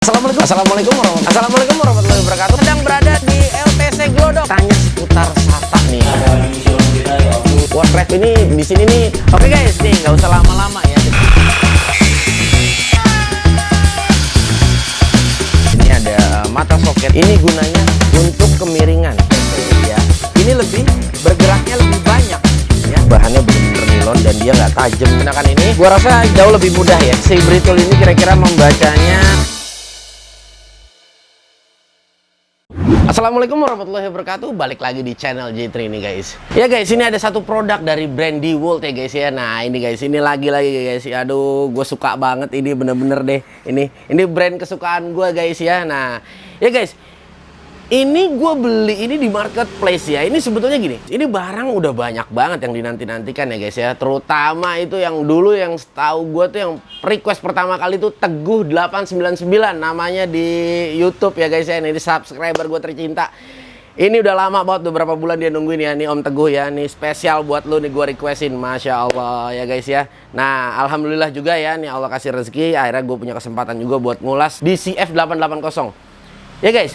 Assalamualaikum warahmatullahi wabarakatuh. Sedang berada di LTC Glodok. Tanya seputar SATA nih. Wordcraft ini di sini nih. Oke guys, nih nggak usah lama-lama ya. Ini ada mata soket. Ini gunanya untuk kemiringan. Ya. Ini lebih bergeraknya lebih banyak. Ya. Bahannya benar-benar nilon dan dia nggak tajam. Gunakan ini, gua rasa jauh lebih mudah ya. Si Brittle ini kira-kira membacanya. Assalamualaikum warahmatullahi wabarakatuh. Balik lagi di channel J3 ini guys. Ya guys, ini ada satu produk dari brand DeWalt ya guys ya. Nah ini guys, ini lagi guys. Aduh, gue suka banget ini, bener-bener deh. Ini brand kesukaan gue guys ya. Nah ya guys, ini gue beli ini di marketplace ya. Ini sebetulnya gini, ini barang udah banyak banget yang dinanti-nantikan ya guys ya. Terutama itu yang dulu yang setahu gue tuh yang request pertama kali tuh Teguh 899 namanya di YouTube ya guys ya. Ini subscriber gue tercinta. Ini udah lama banget, beberapa bulan dia nungguin ya. Nih Om Teguh ya, nih spesial buat lu nih gue requestin. Masya Allah ya guys ya. Nah alhamdulillah juga ya, nih Allah kasih rezeki. Akhirnya gue punya kesempatan juga buat ngulas di CF880 ya guys.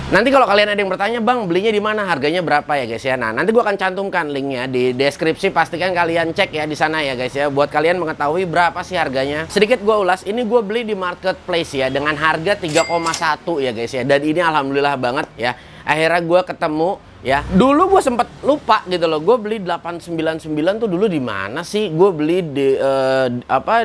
Nanti kalau kalian ada yang bertanya, bang belinya di mana, harganya berapa ya guys ya. Nah nanti gue akan cantumkan linknya di deskripsi. Pastikan kalian cek ya di sana ya guys ya, buat kalian mengetahui berapa sih harganya. Sedikit gue ulas, ini gue beli di marketplace ya dengan harga 3,1 ya guys ya. Dan ini alhamdulillah banget ya. Akhirnya gue ketemu ya. Dulu gue sempet lupa gitu loh. Gue beli 899 tuh dulu di mana sih? Gue beli di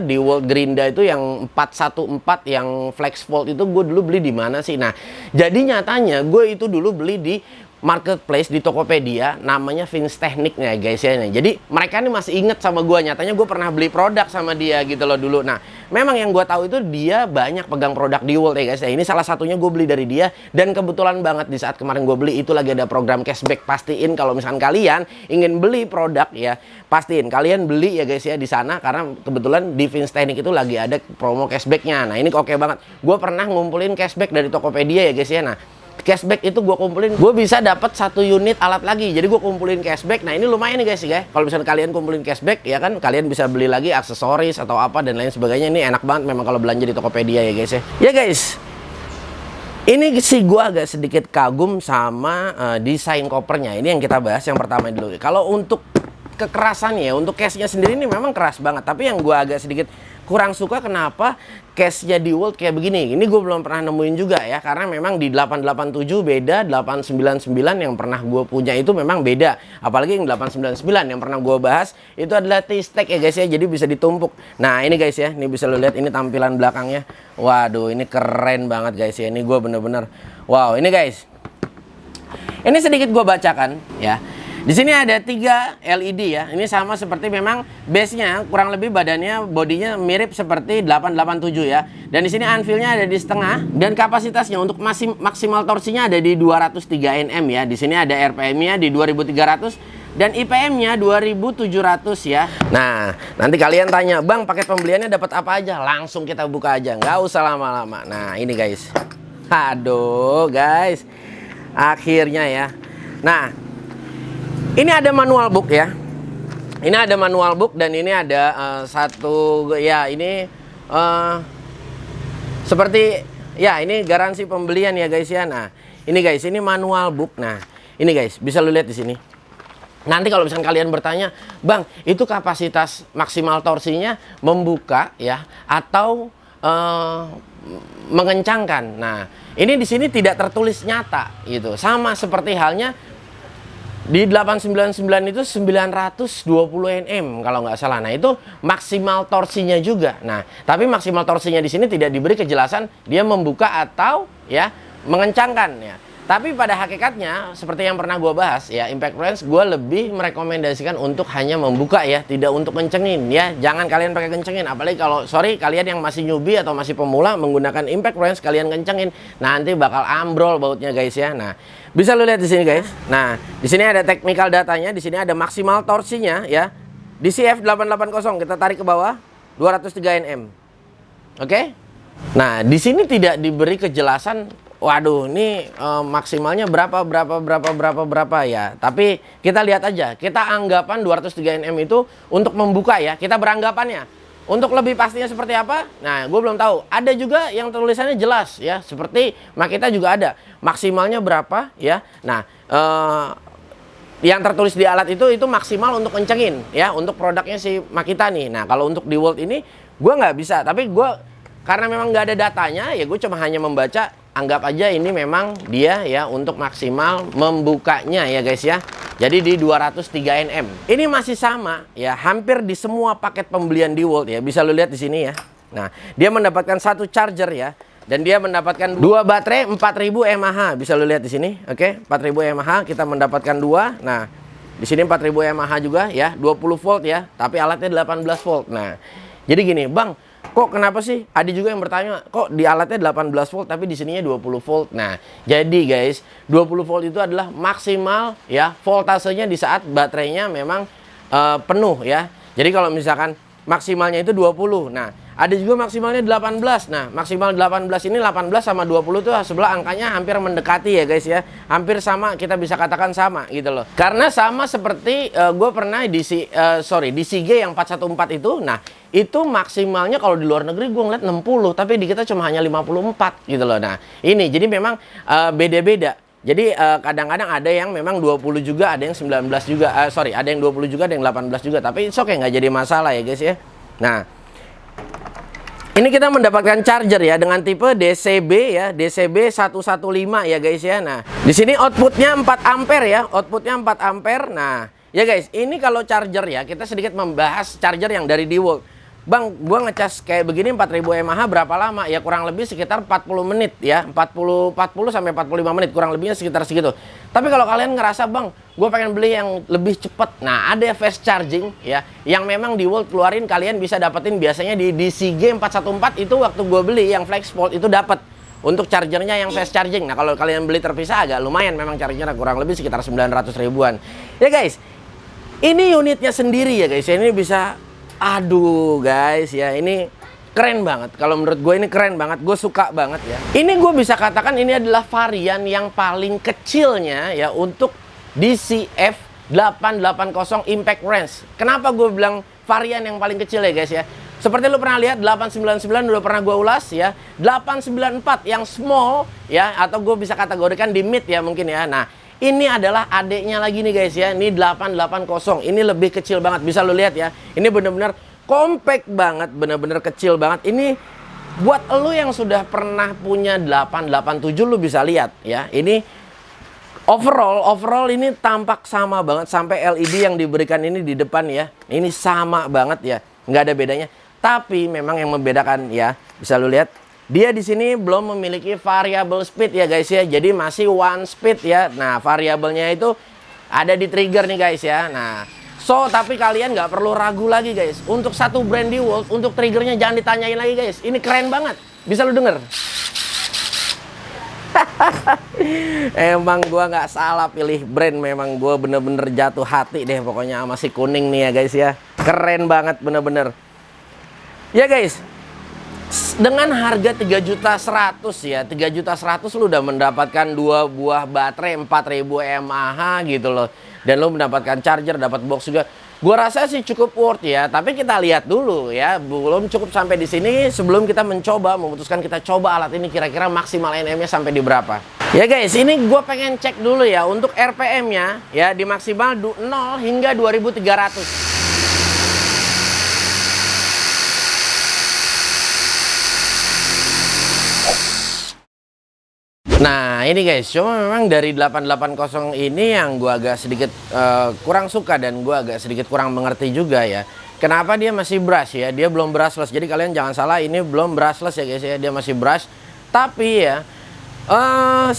di World Gerinda itu yang 414 yang Flex Fold itu gue dulu beli di mana sih? Nah, jadi nyatanya gue itu dulu beli di marketplace di Tokopedia namanya Vince Technique ya guys ya. Jadi mereka ini masih inget sama gue, nyatanya gue pernah beli produk sama dia gitu loh dulu. Nah memang yang gue tahu itu dia banyak pegang produk DeWalt ya guys ya. Ini salah satunya gue beli dari dia, dan kebetulan banget di saat kemarin gue beli itu lagi ada program cashback. Pastiin kalau misalkan kalian ingin beli produk ya, pastiin kalian beli ya guys ya di sana, karena kebetulan di Vince Technique itu lagi ada promo cashbacknya. Nah ini oke banget, gue pernah ngumpulin cashback dari Tokopedia ya guys ya. Nah cashback itu gue kumpulin, gue bisa dapat 1 unit alat lagi. Jadi gue kumpulin cashback. Nah ini lumayan nih guys ya. Kalau misalnya kalian kumpulin cashback ya kan, kalian bisa beli lagi aksesoris atau apa dan lain sebagainya. Ini enak banget memang kalau belanja di Tokopedia ya guys ya. Ya guys, ini sih gue agak sedikit kagum sama desain kopernya. Ini yang kita bahas yang pertama dulu. Kalau untuk kekerasannya, untuk case-nya sendiri ini memang keras banget. Tapi yang gue agak sedikit kurang suka kenapa case-nya DeWalt kayak begini. Ini gue belum pernah nemuin juga ya, karena memang di 887 beda, 899 yang pernah gue punya itu memang beda. Apalagi yang 899 yang pernah gue bahas itu adalah T-Stack ya guys ya, jadi bisa ditumpuk. Nah ini guys ya, ini bisa lo lihat ini tampilan belakangnya. Waduh ini keren banget guys ya, ini gue bener-bener wow. Ini guys, ini sedikit gue bacakan ya. Di sini ada 3 LED ya. Ini sama seperti memang base-nya, kurang lebih badannya, bodinya mirip seperti 887 ya. Dan di sini anvilnya ada di setengah, dan kapasitasnya untuk maksimal torsinya ada di 203 Nm ya. Di sini ada RPM-nya di 2300 dan IPM-nya 2700 ya. Nah, nanti kalian tanya, "Bang, paket pembeliannya dapat apa aja?" Langsung kita buka aja, nggak usah lama-lama. Nah, ini guys. Aduh, guys. Akhirnya ya. Nah, ini ada manual book ya. Ini ada manual book dan ini ada satu ya, ini seperti ya, ini garansi pembelian ya guys ya. Nah, ini guys, ini manual book. Nah, ini guys, bisa lu lihat di sini. Nanti kalau misalnya kalian bertanya, "Bang, itu kapasitas maksimal torsinya membuka ya atau mengencangkan?" Nah, ini di sini tidak tertulis nyata gitu. Sama seperti halnya di 899 itu 920 Nm kalau nggak salah. Nah itu maksimal torsinya juga. Nah tapi maksimal torsinya di sini tidak diberi kejelasan dia membuka atau ya mengencangkan ya. Tapi pada hakikatnya seperti yang pernah gue bahas ya, impact range gue lebih merekomendasikan untuk hanya membuka ya, tidak untuk kencengin ya. Jangan kalian pakai kencengin, apalagi kalau kalian yang masih newbie atau masih pemula menggunakan impact range kalian kencengin, nanti bakal ambrol bautnya guys ya. Nah bisa lu lihat di sini guys. Nah di sini ada technical datanya, di sini ada maksimal torsinya ya. Di CF880 kita tarik ke bawah 203 Nm. Oke? Nah di sini tidak diberi kejelasan. Waduh, ini maksimalnya berapa ya. Tapi kita lihat aja. Kita anggapan 203 Nm itu untuk membuka ya. Kita beranggapannya Untuk lebih pastinya seperti apa? Nah, gue belum tahu. Ada juga yang tulisannya jelas ya, seperti Makita juga ada. Maksimalnya berapa ya? Nah, yang tertulis di alat itu maksimal untuk kencengin ya, untuk produknya si Makita nih. Nah, kalau untuk DeWalt ini gue nggak bisa, tapi gue karena memang nggak ada datanya ya, gue cuma hanya membaca. Anggap aja ini memang dia ya untuk maksimal membukanya ya guys ya. Jadi di 203 nm. Ini masih sama ya, hampir di semua paket pembelian DeWalt ya. Bisa lo lihat di sini ya. Nah, dia mendapatkan satu charger ya, dan dia mendapatkan dua baterai 4000 mAh. Bisa lo lihat di sini. Oke, 4000 mAh kita mendapatkan dua. Nah, di sini 4000 mAh juga ya, 20 volt ya, tapi alatnya 18 volt. Nah, jadi gini, Bang, kok kenapa sih? Ada juga yang bertanya, kok di alatnya 18 volt tapi di sininya 20 volt. Nah, jadi guys, 20 volt itu adalah maksimal ya voltasenya di saat baterainya memang penuh ya. Jadi kalau misalkan maksimalnya itu 20. Nah, ada juga maksimalnya 18. Nah, maksimal 18 ini 18 sama 20 tuh sebelah angkanya hampir mendekati ya guys ya. Hampir sama, kita bisa katakan sama gitu loh. Karena sama seperti gue pernah di SIG yang 414 itu. Nah, itu maksimalnya kalau di luar negeri gue ngeliat 60, tapi di kita cuma hanya 54 gitu loh. Nah, ini jadi memang beda-beda. Jadi kadang-kadang ada yang memang 20 juga, ada yang 19 juga. Ada yang 20 juga, ada yang 18 juga. Tapi oke, nggak jadi masalah ya guys ya. Nah, ini kita mendapatkan charger ya dengan tipe DCB ya, DCB 115 ya guys ya. Nah, di sini outputnya 4 ampere ya, outputnya 4 ampere. Nah, ya guys, ini kalau charger ya, kita sedikit membahas charger yang dari DeWalt. Bang, gua ngecas kayak begini 4000 mAh berapa lama? Ya kurang lebih sekitar 40 menit ya. 40 sampai 45 menit, kurang lebihnya sekitar segitu. Tapi kalau kalian ngerasa, Bang, gue pengen beli yang lebih cepet. Nah, ada fast charging ya, yang memang DeWalt keluarin, kalian bisa dapetin biasanya di SIG 414 itu waktu gue beli yang FlexPort itu dapat untuk chargernya yang fast charging. Nah, kalau kalian beli terpisah agak lumayan memang chargernya, kurang lebih sekitar 900 ribuan. Ya guys, ini unitnya sendiri ya guys. Ini bisa, aduh guys ya, ini keren banget. Kalau menurut gue ini keren banget, gue suka banget ya. Ini gue bisa katakan ini adalah varian yang paling kecilnya ya untuk DCF 880 Impact Range. Kenapa gue bilang varian yang paling kecil ya guys ya? Seperti lo pernah lihat 899 udah pernah gue ulas ya. 894 yang small ya, atau gue bisa kategorikan di mid ya mungkin ya. Nah, ini adalah adiknya lagi nih guys ya. Ini 880. Ini lebih kecil banget. Bisa lo lihat ya. Ini bener-bener compact banget, bener-bener kecil banget. Ini buat lo yang sudah pernah punya 887 lo bisa lihat ya. Ini overall ini tampak sama banget, sampai LED yang diberikan ini di depan ya. Ini sama banget ya, nggak ada bedanya. Tapi memang yang membedakan ya, bisa lo lihat, dia di sini belum memiliki variable speed ya guys ya. Jadi masih one speed ya. Nah, variabelnya itu ada di trigger nih guys ya. Nah, tapi kalian nggak perlu ragu lagi guys. Untuk satu brand DeWalt, untuk triggernya jangan ditanyain lagi guys. Ini keren banget. Bisa lu denger. Emang gua nggak salah pilih brand. Memang gua bener-bener jatuh hati deh pokoknya sama si kuning nih ya guys ya. Keren banget bener-bener. Ya guys, dengan harga 3.100.000 ya, 3.100.000 lu udah mendapatkan dua buah baterai 4000 mAh gitu loh. Dan lu mendapatkan charger, dapat box juga. Gua rasa sih cukup worth ya, tapi kita lihat dulu ya. Belum cukup sampai di sini sebelum kita memutuskan kita coba alat ini kira-kira maksimal NM-nya sampai di berapa. Ya guys, ini gua pengen cek dulu ya untuk RPM-nya ya, di maksimal 0 hingga 2300. Nah ini guys, cuma memang dari 880 ini yang gua agak sedikit kurang suka dan gua agak sedikit kurang mengerti juga ya. Kenapa dia masih brush ya, dia belum brushless. Jadi kalian jangan salah, ini belum brushless ya guys ya, dia masih brush. Tapi ya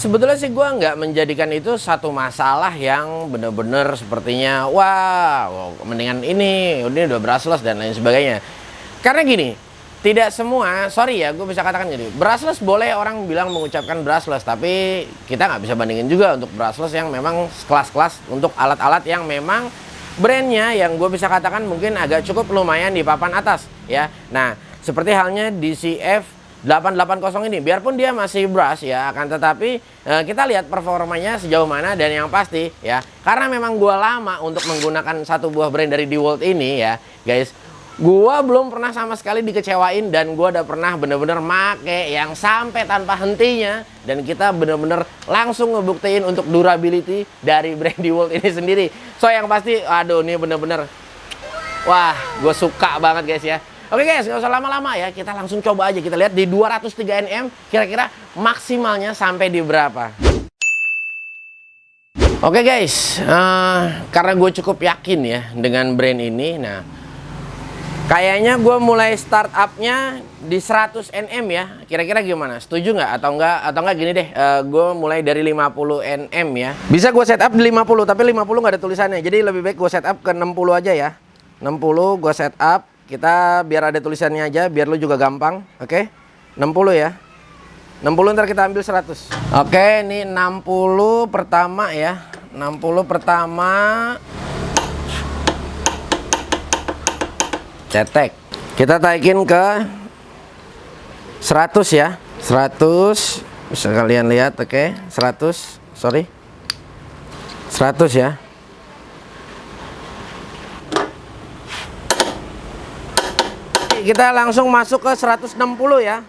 sebetulnya sih gua nggak menjadikan itu satu masalah yang bener-bener sepertinya wow, mendingan ini udah brushless dan lain sebagainya. Karena gini, tidak semua, sorry ya, gue bisa katakan jadi brushless boleh orang bilang mengucapkan brushless, tapi kita nggak bisa bandingin juga untuk brushless yang memang kelas-kelas untuk alat-alat yang memang brandnya yang gue bisa katakan mungkin agak cukup lumayan di papan atas ya. Nah, seperti halnya DCF 880 ini, biarpun dia masih brush ya, akan tetapi kita lihat performanya sejauh mana. Dan yang pasti ya, karena memang gue lama untuk menggunakan satu buah brand dari DeWalt ini ya guys, Gua belum pernah sama sekali dikecewain, dan gua udah pernah bener-bener make yang sampai tanpa hentinya, dan kita bener-bener langsung ngebuktiin untuk durability dari brand DeWalt ini sendiri. So yang pasti, aduh ini bener-bener, wah gue suka banget guys ya. Oke guys, nggak usah lama-lama ya, kita langsung coba aja. Kita lihat di 203 Nm kira-kira maksimalnya sampai di berapa. Oke guys, karena gue cukup yakin ya dengan brand ini. Nah, kayaknya gue mulai startupnya di 100 Nm ya. Kira-kira gimana? Setuju nggak? Atau enggak gini deh, gue mulai dari 50 Nm ya. Bisa gue setup di 50, tapi 50 nggak ada tulisannya. Jadi lebih baik gue setup ke 60 aja ya. 60 gue setup. Kita biar ada tulisannya aja, biar lu juga gampang. Oke? 60 ya. 60 ntar kita ambil 100. Oke, ini 60 pertama ya. 60 pertama. Cetek. Kita taikin ke 100 ya. 100 bisa kalian lihat, oke. 100, sorry. 100 ya. Kita langsung masuk ke 160 ya.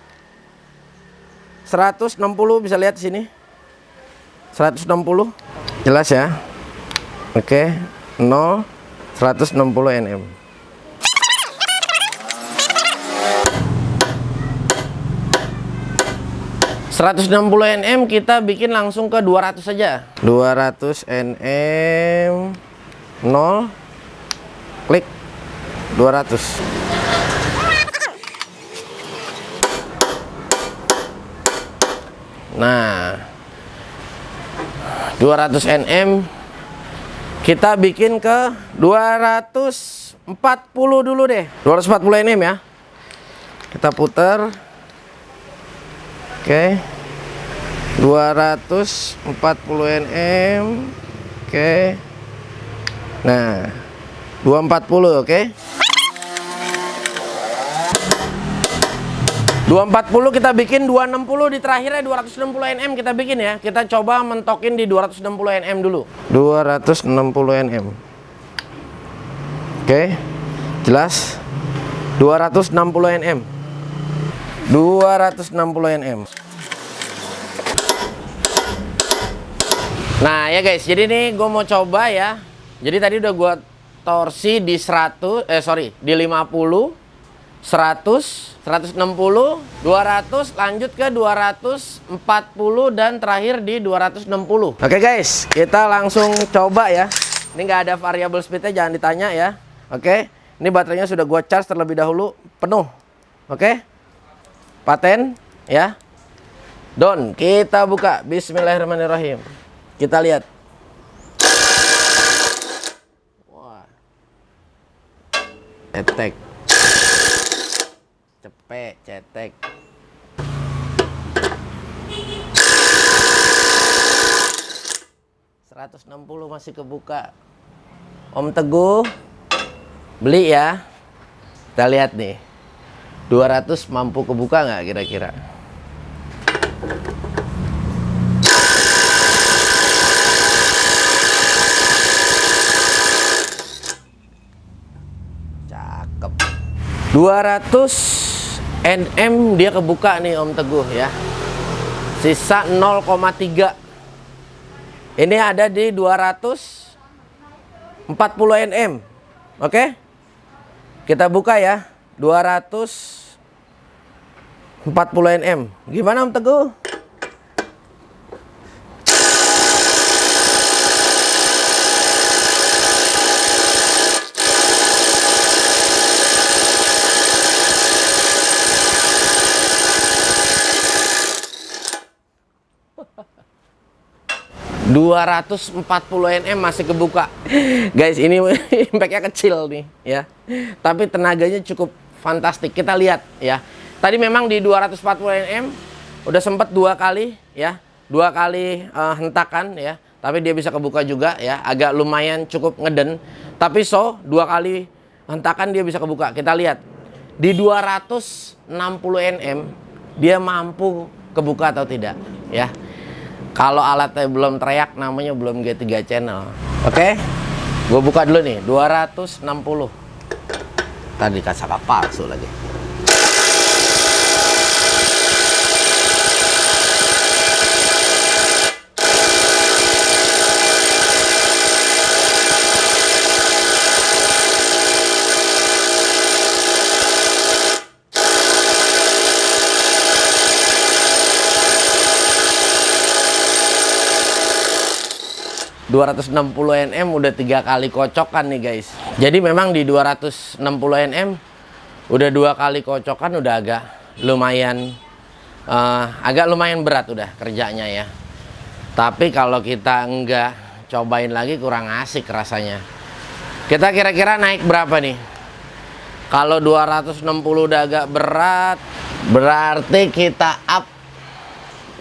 160 bisa lihat di sini. 160. Jelas ya. Oke. 0 160 Nm. 160 Nm kita bikin langsung ke 200 saja. 200 Nm 0 klik 200. Nah, 200 Nm kita bikin ke 240 dulu deh. 240 Nm ya. Kita putar. Oke. 240 Nm. Oke. Nah, 240, oke. 240 kita bikin, 260 di terakhirnya 260 Nm kita bikin ya. Kita coba mentokin di 260 Nm dulu. 260 Nm. Oke. Jelas? 260 Nm. 260 Nm. Nah ya guys, jadi nih gue mau coba ya. Jadi tadi udah gue torsi di 100, di 50, 100, 160, 200, lanjut ke 240, dan terakhir di 260. Oke guys, kita langsung coba ya. Ini nggak ada variable speednya, jangan ditanya ya. Oke, ini baterainya sudah gua charge terlebih dahulu penuh. Oke, paten ya. Don, kita buka. Bismillahirrahmanirrahim. Kita lihat. Wah, cetek. Cepet, cetek. $160 masih kebuka. Om Teguh beli ya. Kita lihat nih, 200 mampu kebuka nggak kira-kira? Cakep. 200 Nm dia kebuka nih Om Teguh ya. Sisa 0,3. Ini ada di 240 Nm. Oke? Kita buka ya. 240 Nm. Gimana Om Teguh? ...240 Nm masih kebuka. Guys, ini impactnya kecil nih ya. Tapi tenaganya cukup fantastik. Kita lihat ya. Tadi memang di 240 Nm udah sempat 2 kali ya. 2 kali hentakan ya. Tapi dia bisa kebuka juga ya. Agak lumayan cukup ngeden. Tapi 2 kali hentakan dia bisa kebuka. Kita lihat. Di 260 Nm dia mampu kebuka atau tidak ya. Kalau alatnya belum teriak, namanya belum G3 channel. Oke, gue buka dulu nih, 260. Tadi kacaka palsu lagi. ...260 Nm udah 3 kali kocokan nih guys. Jadi memang di 260 Nm udah 2 kali kocokan udah agak lumayan berat udah kerjanya ya. Tapi kalau kita enggak cobain lagi kurang asik rasanya. Kita kira-kira naik berapa nih? Kalau 260 udah agak berat, berarti kita up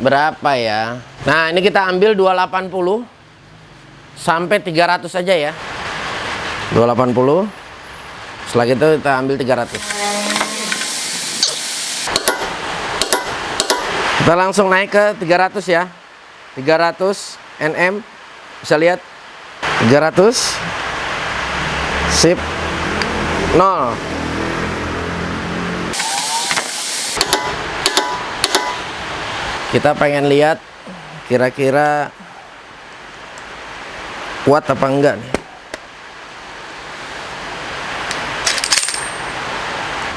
berapa ya? Nah, ini kita ambil 280 sampai 300 aja ya. 280. Setelah itu kita ambil 300. Kita langsung naik ke 300 ya. 300 Nm. Bisa lihat 300. Sip. 0. Kita pengen lihat kira-kira kuat apa enggak nih.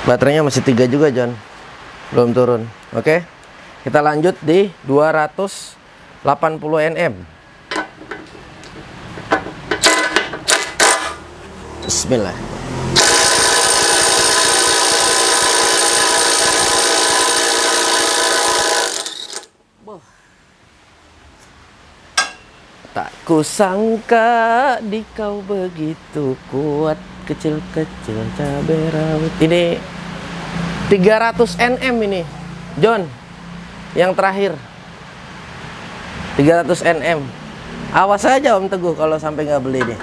Baterainya masih 3 juga John, belum turun. Oke, kita lanjut di 280 Nm. Bismillah. Tak kusangka di kau begitu kuat, kecil-kecil cabai rawit. Ini 300 Nm ini, John. Yang terakhir 300 Nm. Awas aja Om Teguh kalau sampai nggak beli nih.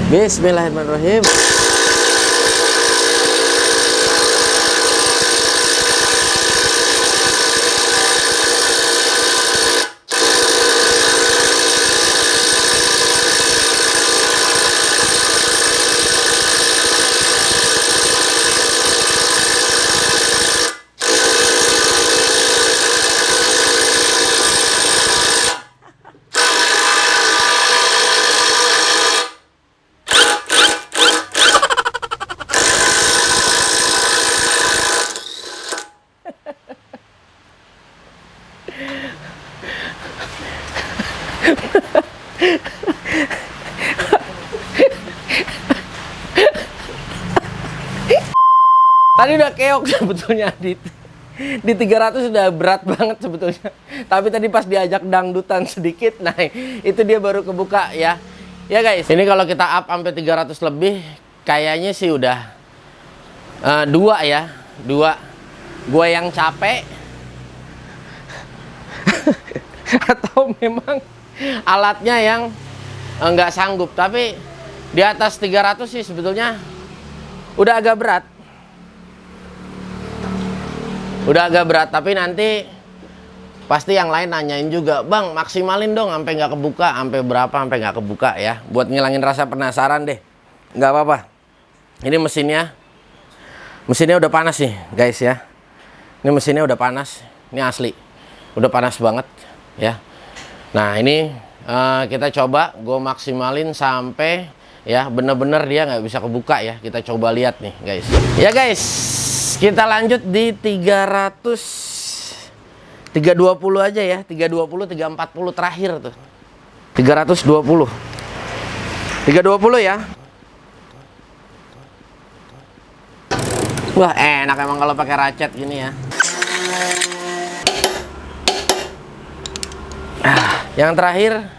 Bismillahirrahmanirrahim. Tadi udah keok sebetulnya di 300 udah berat banget sebetulnya. Tapi tadi pas diajak dangdutan sedikit, nah itu dia baru kebuka ya. Ya guys, ini kalau kita up sampai 300 lebih, kayaknya sih udah 2 ya, 2. Gua yang capek atau memang alatnya yang nggak sanggup. Tapi di atas 300 sih sebetulnya udah agak berat. Udah agak berat, tapi nanti pasti yang lain nanyain juga, Bang, maksimalin dong sampai nggak kebuka, sampai berapa sampai nggak kebuka ya. Buat ngilangin rasa penasaran deh. Nggak apa-apa. Ini mesinnya udah panas nih, guys ya. Ini mesinnya udah panas. Ini asli. Udah panas banget ya. Nah, ini kita coba gue maksimalin sampai ya bener-bener dia nggak bisa kebuka ya. Kita coba lihat nih, guys. Ya, guys. Kita lanjut di 320 aja ya. 320, 340 terakhir tuh. 320. 320 ya. Wah, enak emang kalau pakai racet gini ya. Yang terakhir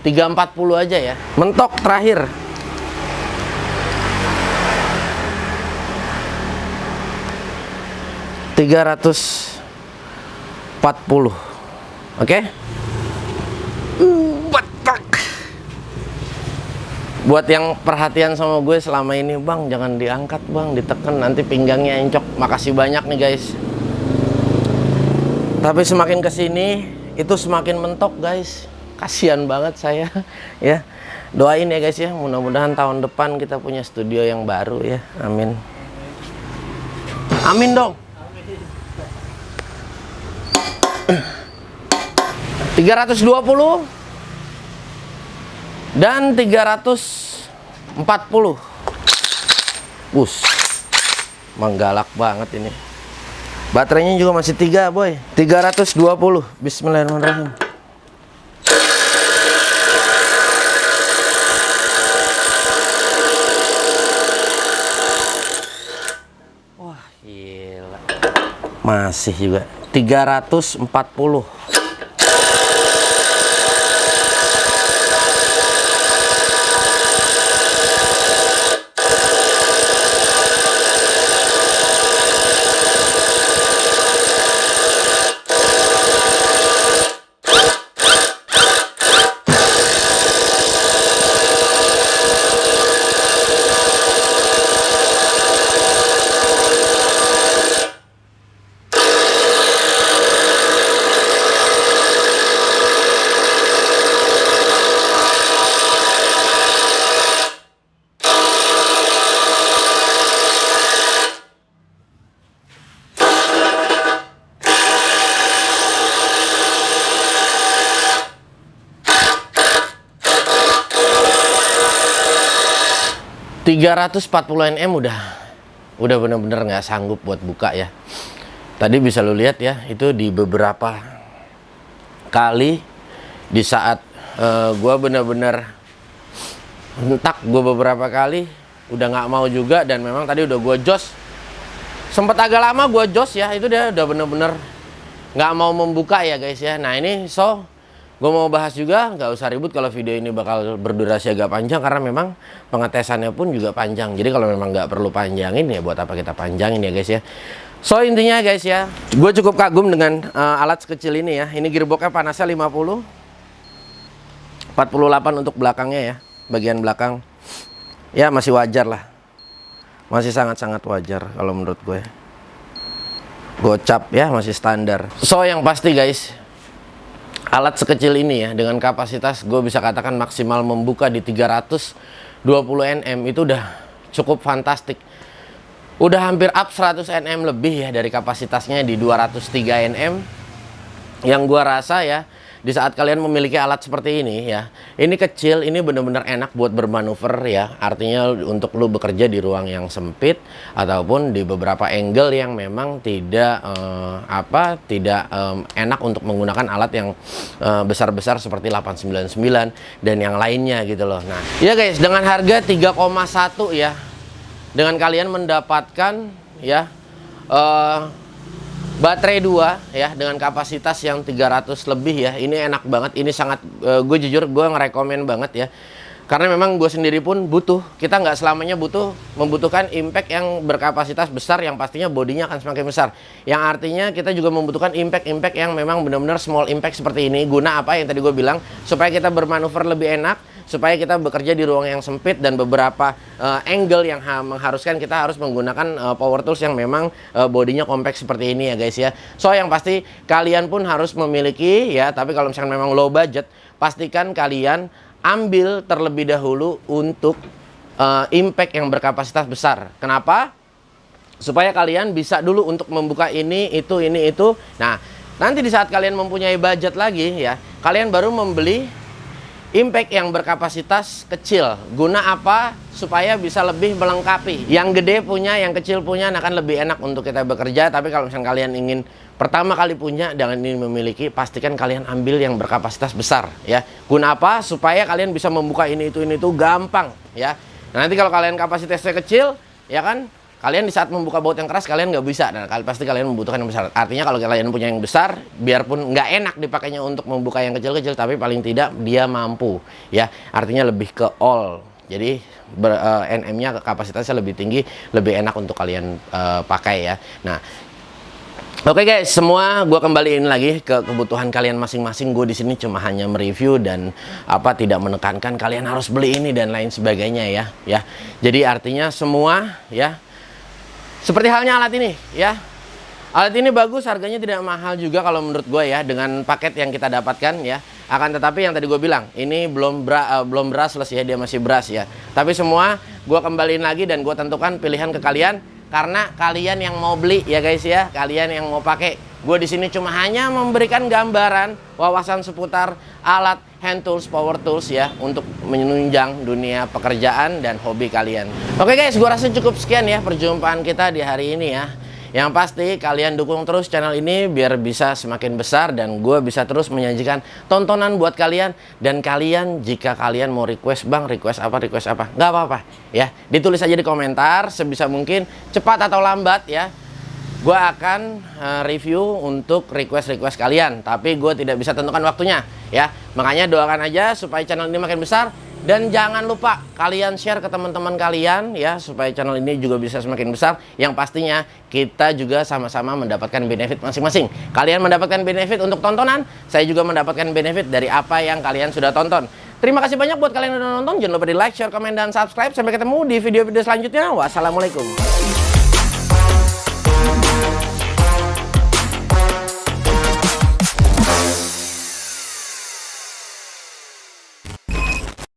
340 aja ya. Mentok terakhir. 340. Oke? Betak. Buat yang perhatian sama gue selama ini, Bang, jangan diangkat, Bang, ditekan nanti pinggangnya encok. Makasih banyak nih, guys. Tapi semakin kesini itu semakin mentok, guys. Kasihan banget saya ya. Doain ya guys ya, mudah-mudahan tahun depan kita punya studio yang baru ya. Amin. Amin dong. 320 dan 340. Menggalak banget ini. Baterainya juga masih 3 boy. 320. Bismillahirrahmanirrahim. Wah gila. Masih juga 340. $340 Nm udah bener-bener nggak sanggup buat buka ya. Tadi bisa lo lihat ya, itu di beberapa kali di saat gua bener-bener hentak, gua beberapa kali udah nggak mau juga, dan memang tadi udah gua jos, sempet agak lama gua jos ya, itu dia udah bener-bener nggak mau membuka ya guys ya. Nah ini gue mau bahas juga, nggak usah ribut kalau video ini bakal berdurasi agak panjang karena memang pengetesannya pun juga panjang. Jadi kalau memang nggak perlu panjangin ya buat apa kita panjangin ya guys ya. So intinya guys ya, gue cukup kagum dengan alat sekecil ini ya. Ini gearboxnya panasnya 50, 48 untuk belakangnya ya, bagian belakang. Ya masih wajar lah, masih sangat-sangat wajar kalau menurut gue. Gocap ya, masih standar. So yang pasti guys, alat sekecil ini ya, dengan kapasitas gue bisa katakan maksimal membuka di 320 Nm itu udah cukup fantastik. Udah hampir up 100 Nm lebih ya dari kapasitasnya di 203 Nm. Yang gue rasa ya, di saat kalian memiliki alat seperti ini ya, ini kecil, ini bener-bener enak buat bermanuver ya. Artinya untuk lu bekerja di ruang yang sempit ataupun di beberapa angle yang memang tidak enak untuk menggunakan alat yang besar-besar seperti 899 dan yang lainnya gitu loh. Nah, ya guys, dengan harga 3,1 ya, dengan kalian mendapatkan ya baterai 2 ya dengan kapasitas yang 300 lebih ya. Ini enak banget, ini sangat gue jujur gue ngerekomen banget ya. Karena memang gue sendiri pun butuh, kita nggak selamanya membutuhkan impact yang berkapasitas besar yang pastinya bodinya akan semakin besar. Yang artinya kita juga membutuhkan impact yang memang benar-benar small impact seperti ini. Guna apa yang tadi gue bilang? Supaya kita bermanuver lebih enak, supaya kita bekerja di ruang yang sempit dan beberapa angle yang mengharuskan kita harus menggunakan power tools yang memang bodinya compact seperti ini ya guys ya. So yang pasti kalian pun harus memiliki ya, tapi kalau misalkan memang low budget, pastikan kalian ambil terlebih dahulu untuk impact yang berkapasitas besar. Kenapa? Supaya kalian bisa dulu untuk membuka ini, itu. Nah, nanti di saat kalian mempunyai budget lagi ya, kalian baru membeli impact yang berkapasitas kecil. Guna apa? Supaya bisa lebih melengkapi. Yang gede punya, yang kecil punya, akan lebih enak untuk kita bekerja. Tapi kalau misalnya kalian ingin pertama kali punya dengan ini memiliki, pastikan kalian ambil yang berkapasitas besar ya. Guna apa? Supaya kalian bisa membuka ini itu gampang ya. Nah, nanti kalau kalian kapasitasnya kecil ya kan, kalian di saat membuka baut yang keras kalian nggak bisa. Nah, pasti kalian membutuhkan yang besar. Artinya kalau kalian punya yang besar, biarpun nggak enak dipakainya untuk membuka yang kecil-kecil, tapi paling tidak dia mampu ya. Artinya lebih ke all. Jadi NM-nya kapasitasnya lebih tinggi, lebih enak untuk kalian pakai ya. Nah, oke guys, semua gue kembaliin lagi ke kebutuhan kalian masing-masing. Gue di sini cuma hanya mereview dan tidak menekankan kalian harus beli ini dan lain sebagainya ya. Jadi artinya semua ya, seperti halnya alat ini ya. Alat ini bagus, harganya tidak mahal juga kalau menurut gue ya, dengan paket yang kita dapatkan ya. Akan tetapi yang tadi gue bilang, ini belum brushless ya, dia masih brush ya. Tapi semua gue kembaliin lagi dan gue tentukan pilihan ke kalian karena kalian yang mau beli ya guys ya, kalian yang mau pakai. Gue di sini cuma hanya memberikan gambaran, wawasan seputar alat hand tools, power tools ya, untuk menunjang dunia pekerjaan dan hobi kalian. Oke guys, gue rasa cukup sekian ya perjumpaan kita di hari ini ya. Yang pasti kalian dukung terus channel ini biar bisa semakin besar dan gue bisa terus menyajikan tontonan buat kalian. Dan kalian jika kalian mau request, bang request apa, nggak apa-apa ya, ditulis aja di komentar sebisa mungkin, cepat atau lambat ya. Gue akan review untuk request kalian, tapi gue tidak bisa tentukan waktunya ya. Makanya doakan aja supaya channel ini makin besar. Dan jangan lupa kalian share ke teman-teman kalian ya, supaya channel ini juga bisa semakin besar. Yang pastinya kita juga sama-sama mendapatkan benefit masing-masing. Kalian mendapatkan benefit untuk tontonan, saya juga mendapatkan benefit dari apa yang kalian sudah tonton. Terima kasih banyak buat kalian yang udah nonton. Jangan lupa di like, share, komen, dan subscribe. Sampai ketemu di video-video selanjutnya. Wassalamualaikum.